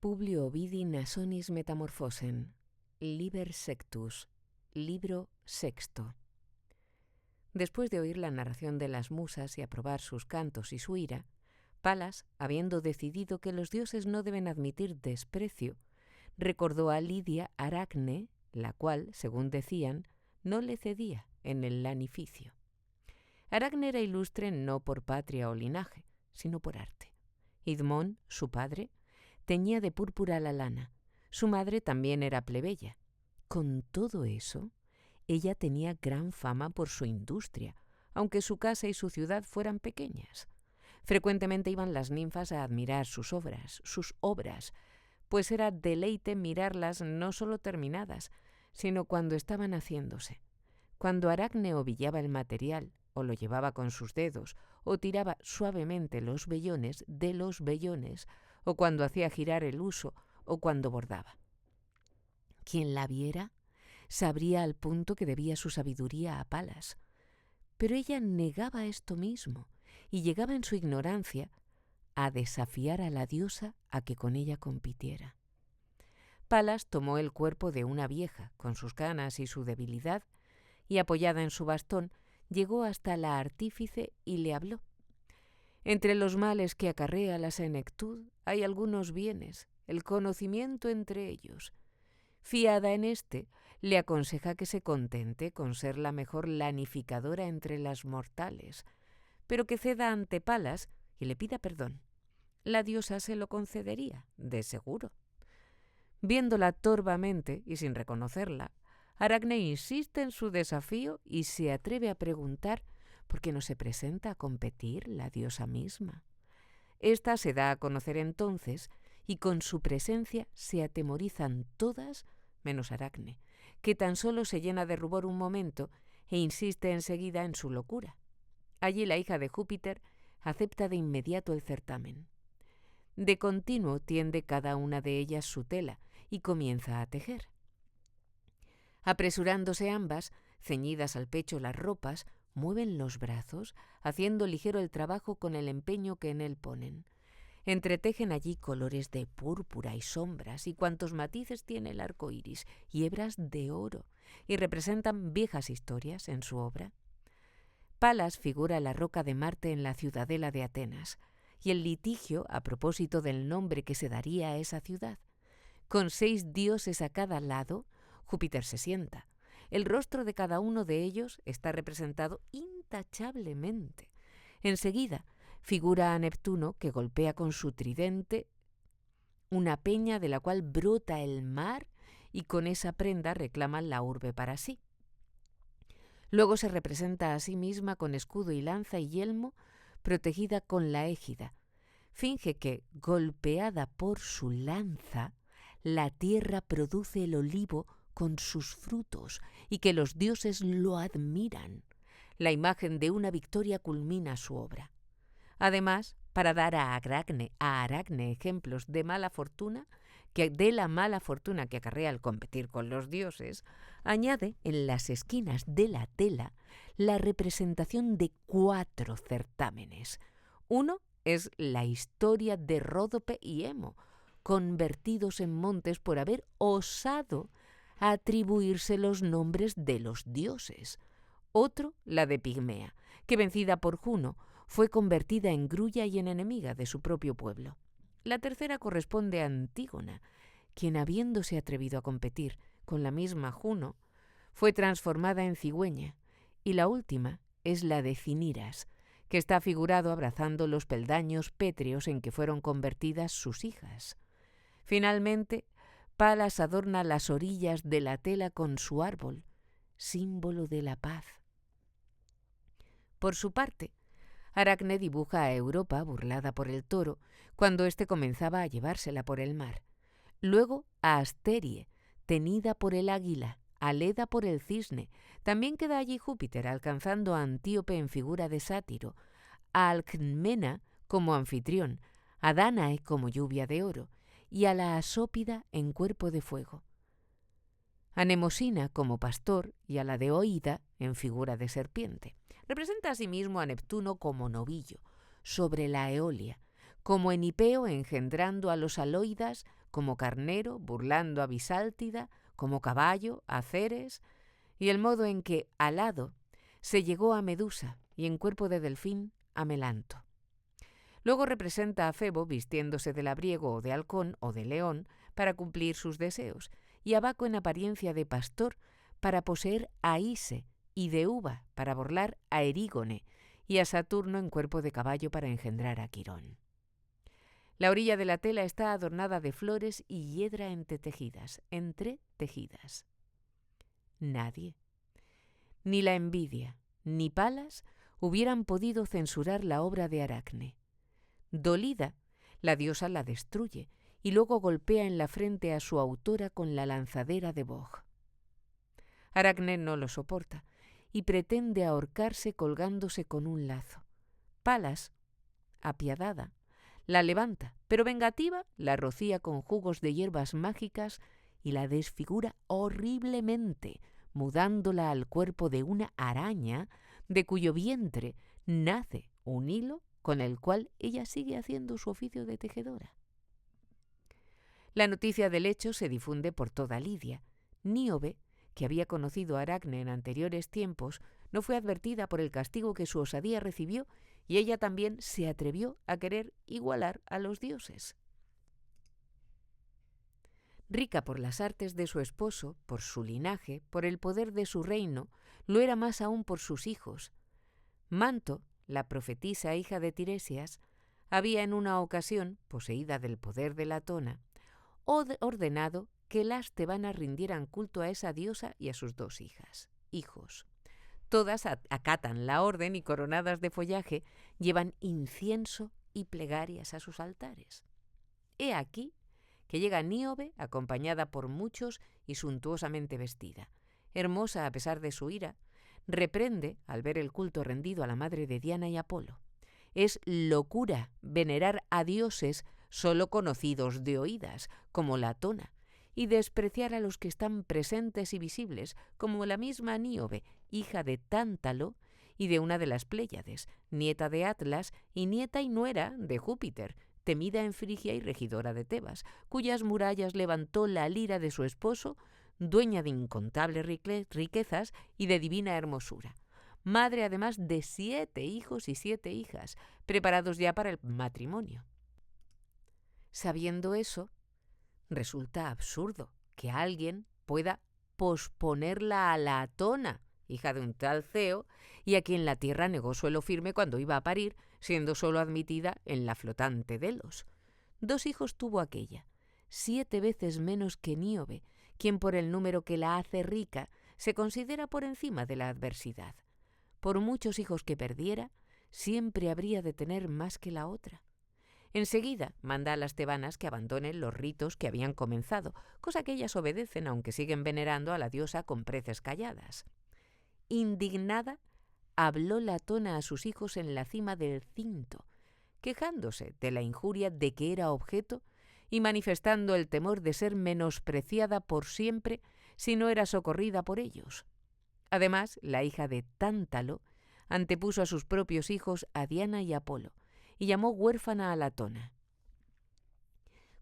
Publio Ovidi Nasonis Metamorphosen, Liber Sectus, libro sexto. Después de oír la narración de las musas y aprobar sus cantos y su ira, Palas, habiendo decidido que los dioses no deben admitir desprecio, recordó a Lidia Aracne, la cual, según decían, no le cedía en el lanificio. Aracne era ilustre no por patria o linaje, sino por arte. Idmón, su padre, teñía de púrpura la lana. Su madre también era plebeya. Con todo eso, ella tenía gran fama por su industria, aunque su casa y su ciudad fueran pequeñas. Frecuentemente iban las ninfas a admirar sus obras, pues era deleite mirarlas no solo terminadas, sino cuando estaban haciéndose. Cuando Aracne ovillaba el material, o lo llevaba con sus dedos, o tiraba suavemente los vellones de los vellones, o cuando hacía girar el huso, o cuando bordaba. Quien la viera sabría al punto que debía su sabiduría a Palas. Pero ella negaba esto mismo, y llegaba en su ignorancia a desafiar a la diosa a que con ella compitiera. Palas tomó el cuerpo de una vieja, con sus canas y su debilidad, y apoyada en su bastón, llegó hasta la artífice y le habló. Entre los males que acarrea la senectud hay algunos bienes, el conocimiento entre ellos. Fiada en éste, le aconseja que se contente con ser la mejor lanificadora entre las mortales, pero que ceda ante Palas y le pida perdón. La diosa se lo concedería, de seguro. Viéndola torvamente y sin reconocerla, Aracne insiste en su desafío y se atreve a preguntar por qué no se presenta a competir la diosa misma. Esta se da a conocer entonces y con su presencia se atemorizan todas menos Aracne, que tan solo se llena de rubor un momento e insiste enseguida en su locura. Allí la hija de Júpiter acepta de inmediato el certamen. De continuo tiende cada una de ellas su tela y comienza a tejer. Apresurándose ambas, ceñidas al pecho las ropas, mueven los brazos, haciendo ligero el trabajo con el empeño que en él ponen. Entretejen allí colores de púrpura y sombras y cuantos matices tiene el arco iris y hebras de oro, y representan viejas historias en su obra. Palas figura la roca de Marte en la ciudadela de Atenas, y el litigio a propósito del nombre que se daría a esa ciudad. Con 6 dioses a cada lado, Júpiter se sienta. El rostro de cada uno de ellos está representado intachablemente. Enseguida figura a Neptuno, que golpea con su tridente una peña de la cual brota el mar y con esa prenda reclama la urbe para sí. Luego se representa a sí misma con escudo y lanza y yelmo, protegida con la égida. Finge que, golpeada por su lanza, la tierra produce el olivo con sus frutos y que los dioses lo admiran. La imagen de una victoria culmina su obra. Además, para dar a Aracne ejemplos de la mala fortuna que acarrea el competir con los dioses, añade en las esquinas de la tela la representación de 4 certámenes. Uno es la historia de Ródope y Hemo, convertidos en montes por haber osado atribuirse los nombres de los dioses. Otro, la de Pigmea, que vencida por Juno, fue convertida en grulla y en enemiga de su propio pueblo. La tercera corresponde a Antígona, quien habiéndose atrevido a competir con la misma Juno, fue transformada en cigüeña, y la última es la de Ciniras, que está figurado abrazando los peldaños pétreos en que fueron convertidas sus hijas. Finalmente, Palas adorna las orillas de la tela con su árbol, símbolo de la paz. Por su parte, Aracne dibuja a Europa burlada por el toro, cuando éste comenzaba a llevársela por el mar. Luego a Asterie, tenida por el águila, a Leda por el cisne. También queda allí Júpiter, alcanzando a Antíope en figura de sátiro, a Alcmena como anfitrión, a Dánae como lluvia de oro, y a la Asópida en cuerpo de fuego. A Nemosina como pastor y a la de Oída en figura de serpiente. Representa asimismo a Neptuno como novillo, sobre la Eolia, como Enipeo engendrando a los Aloidas como carnero, burlando a Bisáltida, como caballo, a Ceres, y el modo en que, alado, se llegó a Medusa y en cuerpo de delfín a Melanto. Luego representa a Febo vistiéndose de labriego o de halcón o de león para cumplir sus deseos, y a Baco en apariencia de pastor para poseer a Ise, y de uva para burlar a Erígone, y a Saturno en cuerpo de caballo para engendrar a Quirón. La orilla de la tela está adornada de flores y hiedra entretejidas. Nadie, ni la envidia, ni Palas, hubieran podido censurar la obra de Aracne. Dolida, la diosa la destruye y luego golpea en la frente a su autora con la lanzadera de boj. Aracne no lo soporta y pretende ahorcarse colgándose con un lazo. Palas, apiadada, la levanta, pero vengativa la rocía con jugos de hierbas mágicas y la desfigura horriblemente, mudándola al cuerpo de una araña de cuyo vientre nace un hilo con el cual ella sigue haciendo su oficio de tejedora. La noticia del hecho se difunde por toda Lidia. Níobe, que había conocido a Aracne en anteriores tiempos, no fue advertida por el castigo que su osadía recibió y ella también se atrevió a querer igualar a los dioses. Rica por las artes de su esposo, por su linaje, por el poder de su reino, lo era más aún por sus hijos. Manto, la profetisa hija de Tiresias, había en una ocasión, poseída del poder de Latona, ordenado que las tebanas rindieran culto a esa diosa y a sus 2 hijos. Todas acatan la orden y, coronadas de follaje, llevan incienso y plegarias a sus altares. He aquí que llega Níobe, acompañada por muchos y suntuosamente vestida. Hermosa a pesar de su ira, reprende al ver el culto rendido a la madre de Diana y Apolo. Es locura venerar a dioses solo conocidos de oídas, como Latona, y despreciar a los que están presentes y visibles, como la misma Níobe, hija de Tántalo y de una de las Pléyades, nieta de Atlas y nieta y nuera de Júpiter, temida en Frigia y regidora de Tebas, cuyas murallas levantó la lira de su esposo, dueña de incontables riquezas y de divina hermosura. Madre además de 7 hijos y 7 hijas, preparados ya para el matrimonio. Sabiendo eso, resulta absurdo que alguien pueda posponerla a Latona, hija de un tal Ceo, y a quien la tierra negó suelo firme cuando iba a parir, siendo solo admitida en la flotante Delos. 2 hijos tuvo aquella, 7 veces menos que Níobe, quien por el número que la hace rica se considera por encima de la adversidad. Por muchos hijos que perdiera, siempre habría de tener más que la otra. Enseguida manda a las tebanas que abandonen los ritos que habían comenzado, cosa que ellas obedecen aunque siguen venerando a la diosa con preces calladas. Indignada, habló Latona a sus hijos en la cima del Cinto, quejándose de la injuria de que era objeto y manifestando el temor de ser menospreciada por siempre si no era socorrida por ellos. Además, la hija de Tántalo antepuso a sus propios hijos a Diana y Apolo, y llamó huérfana a Latona.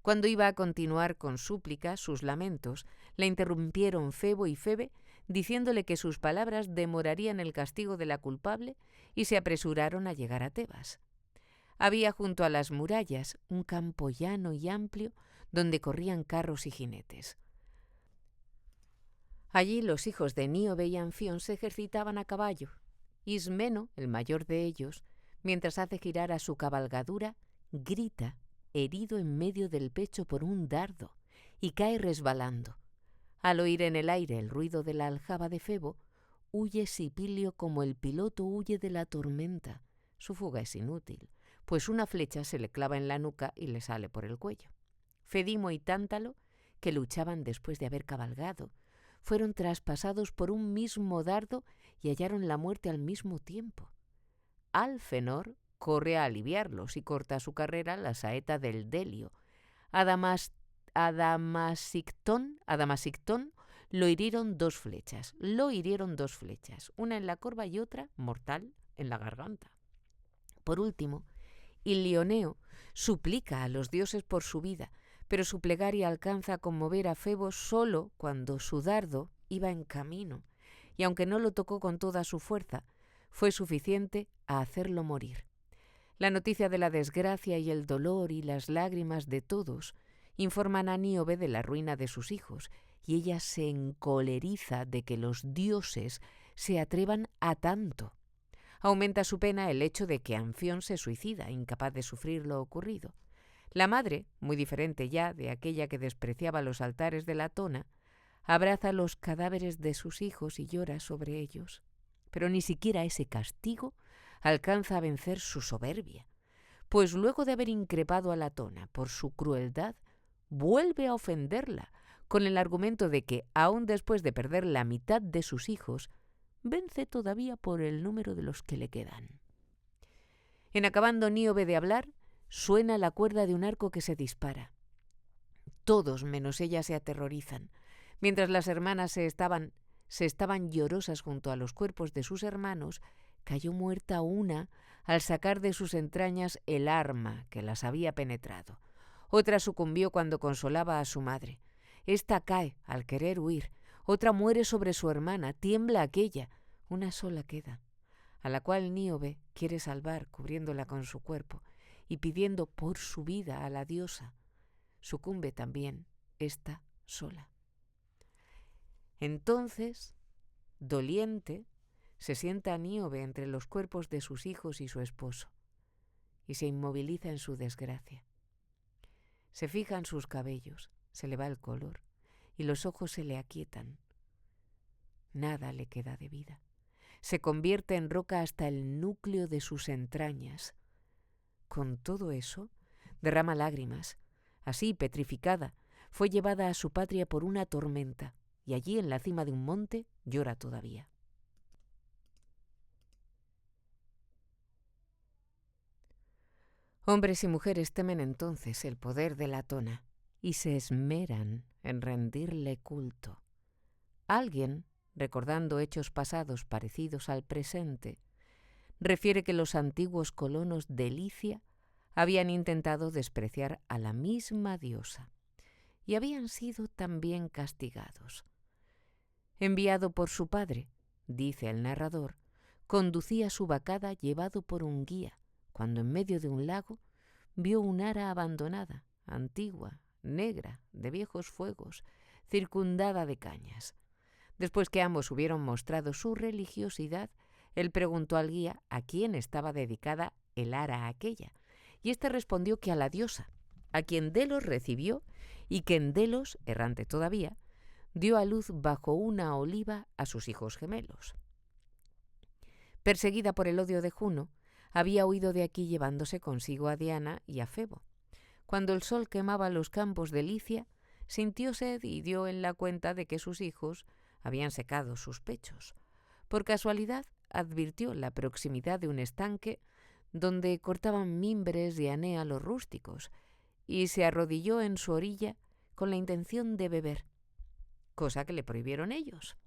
Cuando iba a continuar con súplicas sus lamentos, la interrumpieron Febo y Febe, diciéndole que sus palabras demorarían el castigo de la culpable, y se apresuraron a llegar a Tebas. Había junto a las murallas un campo llano y amplio donde corrían carros y jinetes. Allí los hijos de Níobe y Anfión se ejercitaban a caballo. Ismeno, el mayor de ellos, mientras hace girar a su cabalgadura, grita, herido en medio del pecho por un dardo, y cae resbalando. Al oír en el aire el ruido de la aljaba de Febo, huye Sipilio como el piloto huye de la tormenta. Su fuga es inútil, pues una flecha se le clava en la nuca y le sale por el cuello. Fedimo y Tántalo, que luchaban después de haber cabalgado, fueron traspasados por un mismo dardo y hallaron la muerte al mismo tiempo. Alfenor corre a aliviarlos y corta a su carrera la saeta del Delio. Adamasictón lo hirieron 2 flechas, una en la corva y otra, mortal, en la garganta. Por último, Ilioneo suplica a los dioses por su vida, pero su plegaria alcanza a conmover a Febo solo cuando su dardo iba en camino, y aunque no lo tocó con toda su fuerza, fue suficiente a hacerlo morir. La noticia de la desgracia y el dolor y las lágrimas de todos informan a Níobe de la ruina de sus hijos, y ella se encoleriza de que los dioses se atrevan a tanto. Aumenta su pena el hecho de que Anfión se suicida, incapaz de sufrir lo ocurrido. La madre, muy diferente ya de aquella que despreciaba los altares de Latona, abraza los cadáveres de sus hijos y llora sobre ellos. Pero ni siquiera ese castigo alcanza a vencer su soberbia, pues luego de haber increpado a Latona por su crueldad, vuelve a ofenderla con el argumento de que, aun después de perder la mitad de sus hijos, vence todavía por el número de los que le quedan. En acabando Níobe de hablar, suena la cuerda de un arco que se dispara. Todos menos ella se aterrorizan. Mientras las hermanas se estaban llorosas junto a los cuerpos de sus hermanos, cayó muerta una al sacar de sus entrañas el arma que las había penetrado. Otra sucumbió cuando consolaba a su madre. Esta cae al querer huir. Otra muere sobre su hermana. Tiembla aquella. Una sola queda, a la cual Níobe quiere salvar cubriéndola con su cuerpo y pidiendo por su vida a la diosa. Sucumbe también esta sola. Entonces, doliente, se sienta Níobe entre los cuerpos de sus hijos y su esposo, y se inmoviliza en su desgracia. Se fija en sus cabellos, se le va el color, y los ojos se le aquietan. Nada le queda de vida. Se convierte en roca hasta el núcleo de sus entrañas. Con todo eso, derrama lágrimas. Así, petrificada, fue llevada a su patria por una tormenta, y allí, en la cima de un monte, llora todavía. Hombres y mujeres temen entonces el poder de Latona y se esmeran en rendirle culto. Alguien, recordando hechos pasados parecidos al presente, refiere que los antiguos colonos de Licia habían intentado despreciar a la misma diosa y habían sido también castigados. Enviado por su padre, dice el narrador, conducía su vacada llevado por un guía, cuando en medio de un lago vio un ara abandonada, antigua, negra, de viejos fuegos, circundada de cañas. Después que ambos hubieron mostrado su religiosidad, él preguntó al guía a quién estaba dedicada el ara aquella, y éste respondió que a la diosa, a quien Delos recibió y que en Delos, errante todavía, dio a luz bajo una oliva a sus hijos gemelos. Perseguida por el odio de Juno, había huido de aquí llevándose consigo a Diana y a Febo. Cuando el sol quemaba los campos de Licia, sintió sed y dio en la cuenta de que sus hijos habían secado sus pechos. Por casualidad, advirtió la proximidad de un estanque donde cortaban mimbres y anea los rústicos, y se arrodilló en su orilla con la intención de beber, cosa que le prohibieron ellos.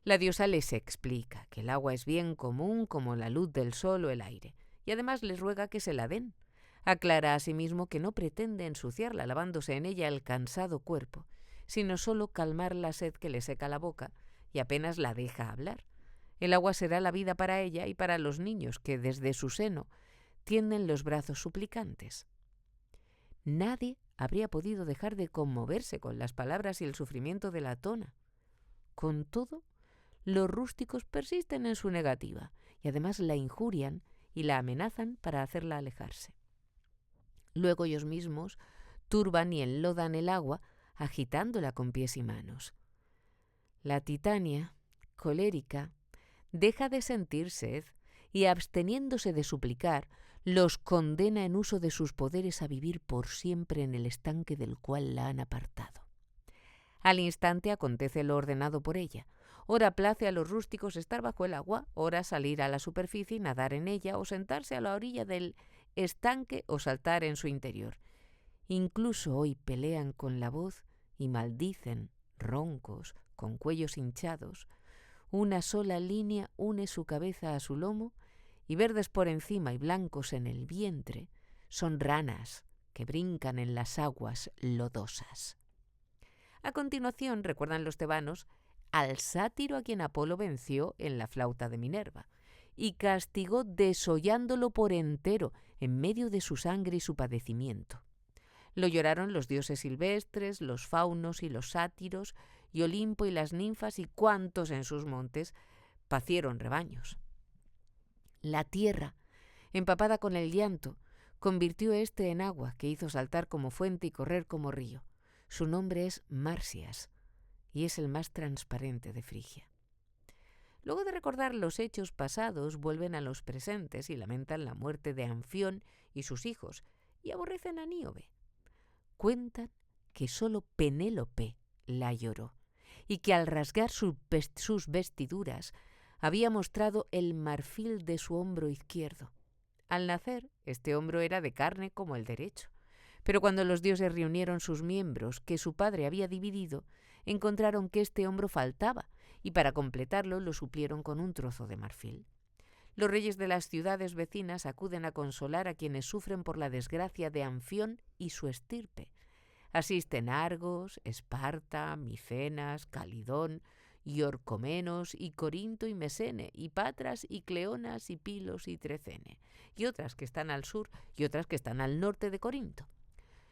La diosa les explica que el agua es bien común como la luz del sol o el aire, y además les ruega que se la den. Aclara asimismo que no pretende ensuciarla lavándose en ella el cansado cuerpo, sino solo calmar la sed que le seca la boca y apenas la deja hablar. El agua será la vida para ella y para los niños que desde su seno tienden los brazos suplicantes. Nadie habría podido dejar de conmoverse con las palabras y el sufrimiento de Latona. Con todo, los rústicos persisten en su negativa y además la injurian y la amenazan para hacerla alejarse. Luego ellos mismos turban y enlodan el agua agitándola con pies y manos. La Titania, colérica, deja de sentir sed y, absteniéndose de suplicar, los condena en uso de sus poderes a vivir por siempre en el estanque del cual la han apartado. Al instante acontece lo ordenado por ella. Ora place a los rústicos estar bajo el agua, ora salir a la superficie y nadar en ella, o sentarse a la orilla del estanque o saltar en su interior. Incluso hoy pelean con la voz y maldicen, roncos, con cuellos hinchados. Una sola línea une su cabeza a su lomo, y verdes por encima y blancos en el vientre son ranas que brincan en las aguas lodosas. A continuación, recuerdan los tebanos al sátiro a quien Apolo venció en la flauta de Minerva y castigó desollándolo por entero en medio de su sangre y su padecimiento. Lo lloraron los dioses silvestres, los faunos y los sátiros, y Olimpo y las ninfas y cuantos en sus montes pacieron rebaños. La tierra, empapada con el llanto, convirtió éste en agua que hizo saltar como fuente y correr como río. Su nombre es Marsias y es el más transparente de Frigia. Luego de recordar los hechos pasados, vuelven a los presentes y lamentan la muerte de Anfión y sus hijos, y aborrecen a Níobe. Cuentan que sólo Penélope la lloró, y que al rasgar sus vestiduras había mostrado el marfil de su hombro izquierdo. Al nacer, este hombro era de carne como el derecho, pero cuando los dioses reunieron sus miembros que su padre había dividido, encontraron que este hombro faltaba, y para completarlo lo suplieron con un trozo de marfil. Los reyes de las ciudades vecinas acuden a consolar a quienes sufren por la desgracia de Anfión y su estirpe. Asisten Argos, Esparta, Micenas, Calidón, y Orcomenos, y Corinto y Mesene, y Patras, y Cleonas, y Pilos, y Trecene, y otras que están al sur y otras que están al norte de Corinto.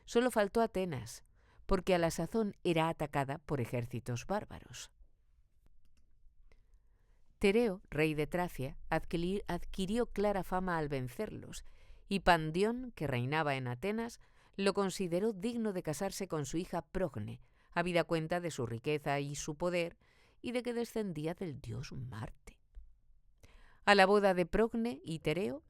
Solo faltó Atenas, porque a la sazón era atacada por ejércitos bárbaros. Tereo, rey de Tracia, adquirió clara fama al vencerlos, y Pandión, que reinaba en Atenas, lo consideró digno de casarse con su hija Progne, habida cuenta de su riqueza y su poder, y de que descendía del dios Marte. A la boda de Progne y Tereo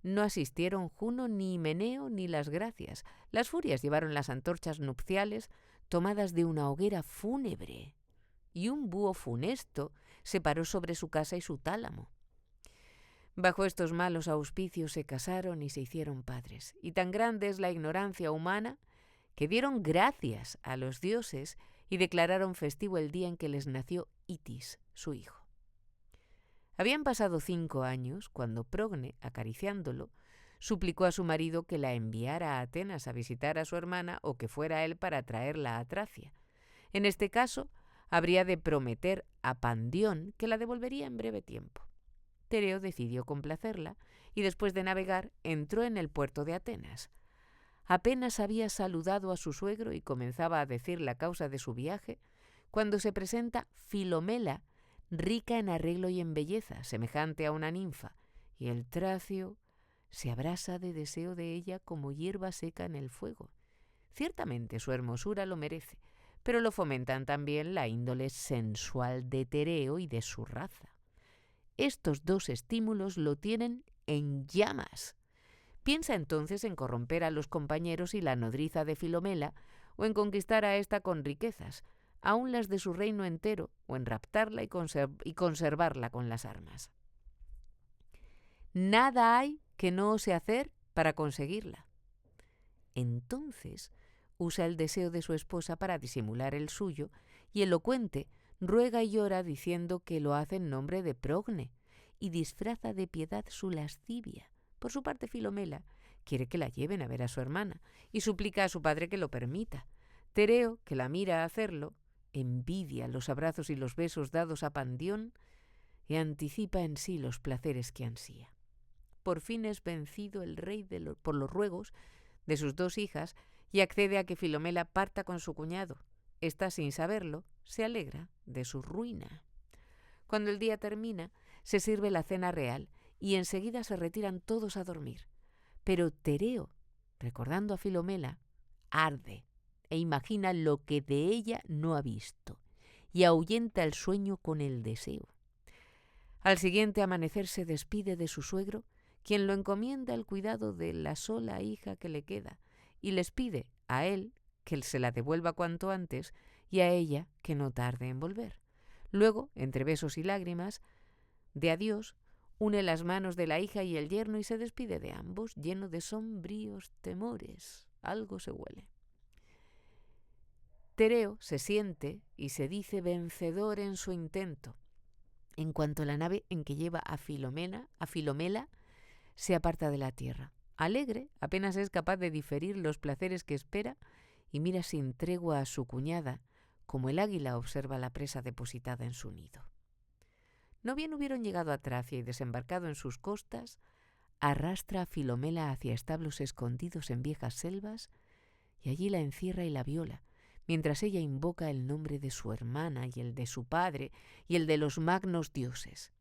no asistieron Juno, ni Himeneo, ni las Gracias. Las furias llevaron las antorchas nupciales tomadas de una hoguera fúnebre, y un búho funesto se paró sobre su casa y su tálamo. Bajo estos malos auspicios se casaron y se hicieron padres, y tan grande es la ignorancia humana que dieron gracias a los dioses y declararon festivo el día en que les nació Itis, su hijo. Habían pasado 5 años cuando Progne, acariciándolo, suplicó a su marido que la enviara a Atenas a visitar a su hermana o que fuera él para traerla a Tracia. En este caso, habría de prometer a Pandión que la devolvería en breve tiempo. Tereo decidió complacerla y después de navegar entró en el puerto de Atenas. Apenas había saludado a su suegro y comenzaba a decir la causa de su viaje cuando se presenta Filomela, rica en arreglo y en belleza, semejante a una ninfa, y el tracio se abrasa de deseo de ella como hierba seca en el fuego. Ciertamente su hermosura lo merece, pero lo fomentan también la índole sensual de Tereo y de su raza. Estos dos estímulos lo tienen en llamas. Piensa entonces en corromper a los compañeros y la nodriza de Filomela, o en conquistar a ésta con riquezas, aun las de su reino entero, o en raptarla y conservarla con las armas. Nada hay que no ose hacer para conseguirla. Entonces usa el deseo de su esposa para disimular el suyo, y elocuente ruega y llora diciendo que lo hace en nombre de Progne, y disfraza de piedad su lascivia. Por su parte, Filomela quiere que la lleven a ver a su hermana, y suplica a su padre que lo permita. Tereo, que la mira hacerlo, envidia los abrazos y los besos dados a Pandión, y anticipa en sí los placeres que ansía. Por fin es vencido el rey por los ruegos de sus 2 hijas, y accede a que Filomela parta con su cuñado. Esta, sin saberlo, se alegra de su ruina. Cuando el día termina, se sirve la cena real y enseguida se retiran todos a dormir. Pero Tereo, recordando a Filomela, arde e imagina lo que de ella no ha visto y ahuyenta el sueño con el deseo. Al siguiente amanecer se despide de su suegro, quien lo encomienda el cuidado de la sola hija que le queda, y les pide a él que se la devuelva cuanto antes y a ella que no tarde en volver. Luego, entre besos y lágrimas de adiós, une las manos de la hija y el yerno y se despide de ambos, lleno de sombríos temores. Algo se huele. Tereo se siente y se dice vencedor en su intento, en cuanto la nave en que lleva a Filomela se aparta de la tierra. alegre, apenas es capaz de diferir los placeres que espera y mira sin tregua a su cuñada, como el águila observa la presa depositada en su nido. No bien hubieron llegado a Tracia y desembarcado en sus costas, arrastra a Filomela hacia establos escondidos en viejas selvas y allí la encierra y la viola, mientras ella invoca el nombre de su hermana y el de su padre y el de los magnos dioses.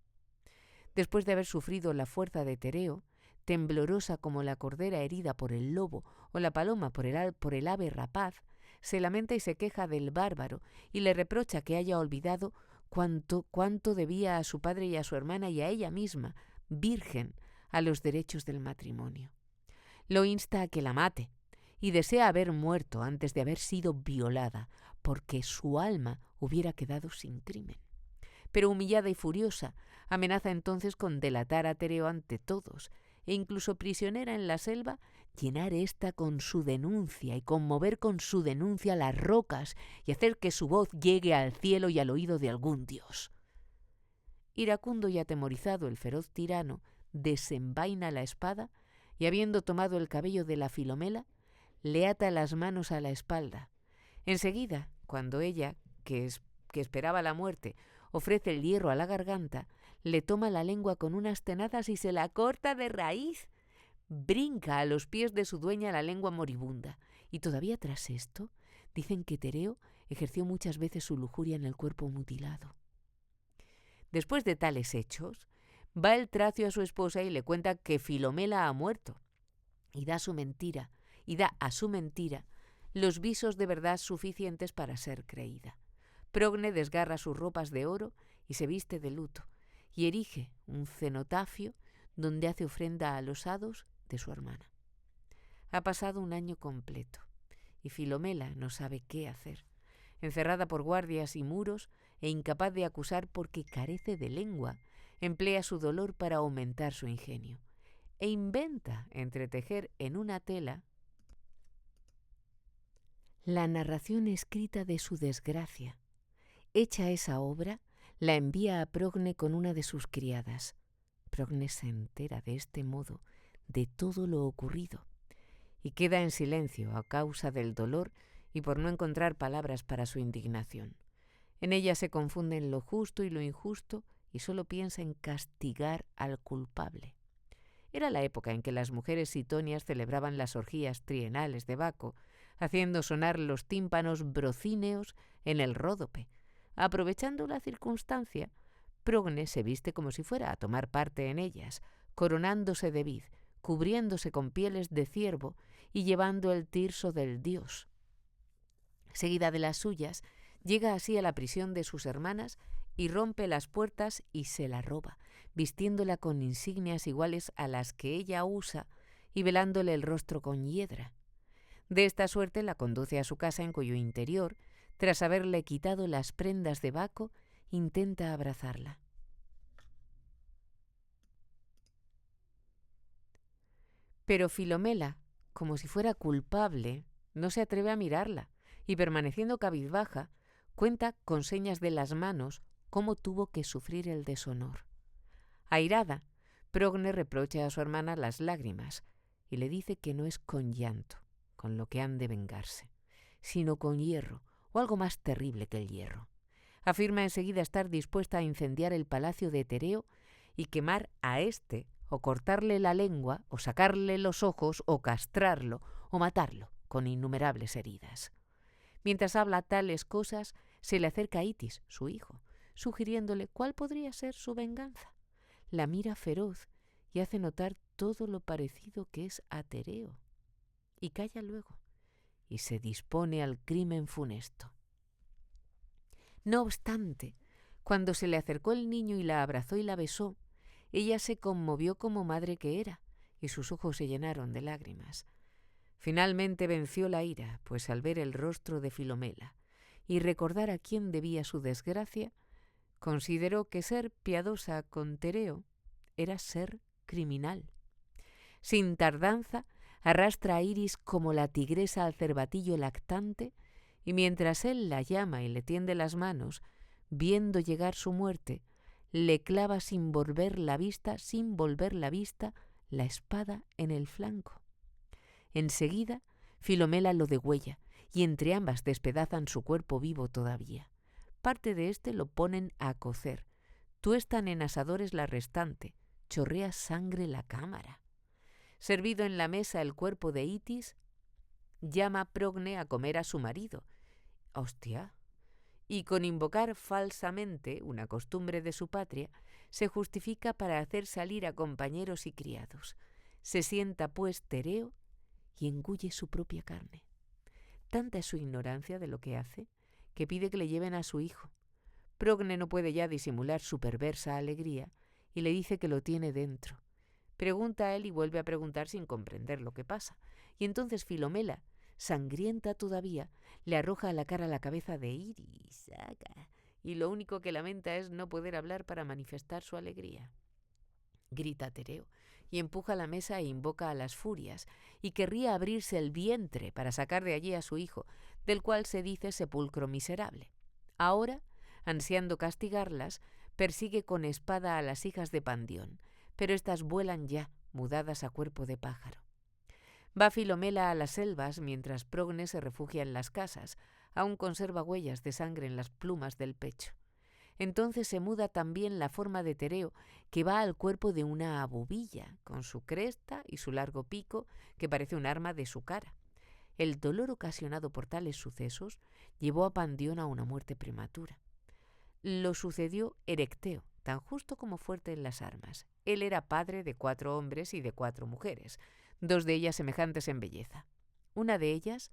Después de haber sufrido la fuerza de Tereo, temblorosa como la cordera herida por el lobo o la paloma por el ave rapaz, se lamenta y se queja del bárbaro y le reprocha que haya olvidado cuánto debía a su padre y a su hermana y a ella misma, virgen, a los derechos del matrimonio. Lo insta a que la mate y desea haber muerto antes de haber sido violada, porque su alma hubiera quedado sin crimen. Pero humillada y furiosa, amenaza entonces con delatar a Tereo ante todos, e incluso prisionera en la selva, llenar ésta con su denuncia y conmover con su denuncia las rocas y hacer que su voz llegue al cielo y al oído de algún dios. Iracundo y atemorizado, el feroz tirano desenvaina la espada y, habiendo tomado el cabello de la Filomela, le ata las manos a la espalda. Enseguida, cuando ella, que esperaba la muerte, ofrece el hierro a la garganta, le toma la lengua con unas tenazas y se la corta de raíz. Brinca a los pies de su dueña la lengua moribunda. Y todavía tras esto, dicen que Tereo ejerció muchas veces su lujuria en el cuerpo mutilado. Después de tales hechos, va el tracio a su esposa y le cuenta que Filomela ha muerto, y da a su mentira los visos de verdad suficientes para ser creída. Progne desgarra sus ropas de oro y se viste de luto, y erige un cenotafio donde hace ofrenda a los hados de su hermana. Ha pasado un año completo, y Filomela no sabe qué hacer, encerrada por guardias y muros e incapaz de acusar porque carece de lengua, emplea su dolor para aumentar su ingenio, e inventa entretejer en una tela la narración escrita de su desgracia. Hecha esa obra, la envía a Progne con una de sus criadas. Progne se entera de este modo de todo lo ocurrido y queda en silencio a causa del dolor y por no encontrar palabras para su indignación. En ella se confunden lo justo y lo injusto y solo piensa en castigar al culpable. Era la época en que las mujeres sitonias celebraban las orgías trienales de Baco, haciendo sonar los tímpanos brocíneos en el Ródope. Aprovechando la circunstancia, Progne se viste como si fuera a tomar parte en ellas, coronándose de vid, cubriéndose con pieles de ciervo y llevando el tirso del dios. Seguida de las suyas, llega así a la prisión de sus hermanas y rompe las puertas y se la roba, vistiéndola con insignias iguales a las que ella usa y velándole el rostro con hiedra. De esta suerte la conduce a su casa, en cuyo interior, tras haberle quitado las prendas de Baco, intenta abrazarla. Pero Filomela, como si fuera culpable, no se atreve a mirarla y, permaneciendo cabizbaja, cuenta con señas de las manos cómo tuvo que sufrir el deshonor. Airada, Progne reprocha a su hermana las lágrimas y le dice que no es con llanto con lo que han de vengarse, sino con hierro o algo más terrible que el hierro. Afirma enseguida estar dispuesta a incendiar el palacio de Tereo y quemar a éste, o cortarle la lengua, o sacarle los ojos, o castrarlo, o matarlo con innumerables heridas. Mientras habla tales cosas, se le acerca Itis, su hijo, sugiriéndole cuál podría ser su venganza. La mira feroz y hace notar todo lo parecido que es a Tereo. Y calla luego, y se dispone al crimen funesto. No obstante, cuando se le acercó el niño y la abrazó y la besó, ella se conmovió como madre que era, y sus ojos se llenaron de lágrimas. Finalmente venció la ira, pues al ver el rostro de Filomela y recordar a quién debía su desgracia, consideró que ser piadosa con Tereo era ser criminal. Sin tardanza, arrastra a Iris como la tigresa al cervatillo lactante, y mientras él la llama y le tiende las manos, viendo llegar su muerte, le clava sin volver la vista la espada en el flanco. Enseguida, Filomela lo degüella, y entre ambas despedazan su cuerpo vivo todavía. Parte de éste lo ponen a cocer. Tuestan en asadores la restante. Chorrea sangre la cámara. Servido en la mesa el cuerpo de Itis, llama Progne a comer a su marido. ¡Hostia! Y con invocar falsamente una costumbre de su patria, se justifica para hacer salir a compañeros y criados. Se sienta pues Tereo y engulle su propia carne. Tanta es su ignorancia de lo que hace, que pide que le lleven a su hijo. Progne no puede ya disimular su perversa alegría y le dice que lo tiene dentro. Pregunta a él y vuelve a preguntar sin comprender lo que pasa. Y entonces Filomela, sangrienta todavía, le arroja a la cara la cabeza de Iris, y lo único que lamenta es no poder hablar para manifestar su alegría. Grita Tereo y empuja la mesa e invoca a las furias, y querría abrirse el vientre para sacar de allí a su hijo, del cual se dice sepulcro miserable. Ahora, ansiando castigarlas, persigue con espada a las hijas de Pandión, pero éstas vuelan ya, mudadas a cuerpo de pájaro. Va Filomela a las selvas mientras Progne se refugia en las casas. Aún conserva huellas de sangre en las plumas del pecho. Entonces se muda también la forma de Tereo, que va al cuerpo de una abubilla, con su cresta y su largo pico, que parece un arma de su cara. El dolor ocasionado por tales sucesos llevó a Pandión a una muerte prematura. Lo sucedió Erecteo, tan justo como fuerte en las armas. Él era padre de 4 hombres y de 4 mujeres, 2 de ellas semejantes en belleza. Una de ellas,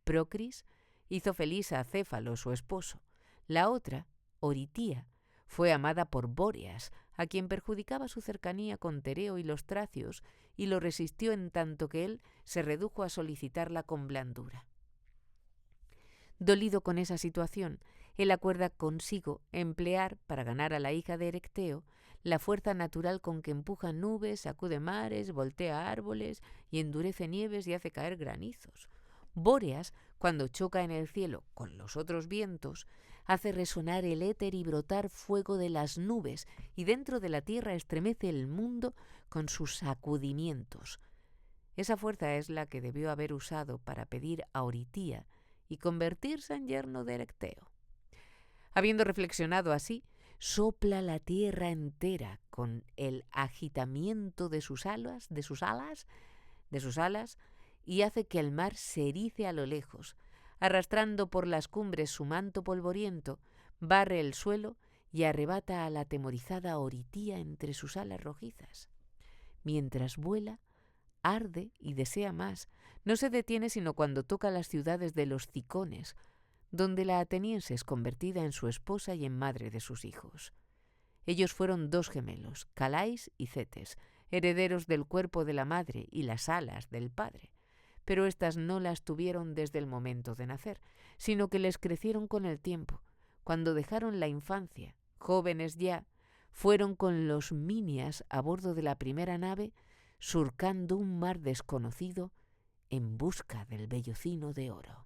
Procris, hizo feliz a Céfalo, su esposo. La otra, Oritía, fue amada por Bóreas, a quien perjudicaba su cercanía con Tereo y los tracios, y lo resistió en tanto que él se redujo a solicitarla con blandura. Dolido con esa situación, él acuerda consigo emplear, para ganar a la hija de Erecteo, la fuerza natural con que empuja nubes, sacude mares, voltea árboles y endurece nieves y hace caer granizos. Bóreas, cuando choca en el cielo con los otros vientos, hace resonar el éter y brotar fuego de las nubes, y dentro de la tierra estremece el mundo con sus sacudimientos. Esa fuerza es la que debió haber usado para pedir a Oritía y convertirse en yerno de Erecteo. Habiendo reflexionado así, sopla la tierra entera con el agitamiento de sus alas, y hace que el mar se erice a lo lejos. Arrastrando por las cumbres su manto polvoriento, barre el suelo y arrebata a la atemorizada Oritía entre sus alas rojizas. Mientras vuela, arde y desea más. No se detiene sino cuando toca las ciudades de los Cicones, donde la ateniense es convertida en su esposa y en madre de sus hijos. Ellos fueron 2 gemelos, Calais y Cetes, herederos del cuerpo de la madre y las alas del padre. Pero éstas no las tuvieron desde el momento de nacer, sino que les crecieron con el tiempo. Cuando dejaron la infancia, jóvenes ya, fueron con los Minias a bordo de la primera nave, surcando un mar desconocido en busca del vellocino de oro.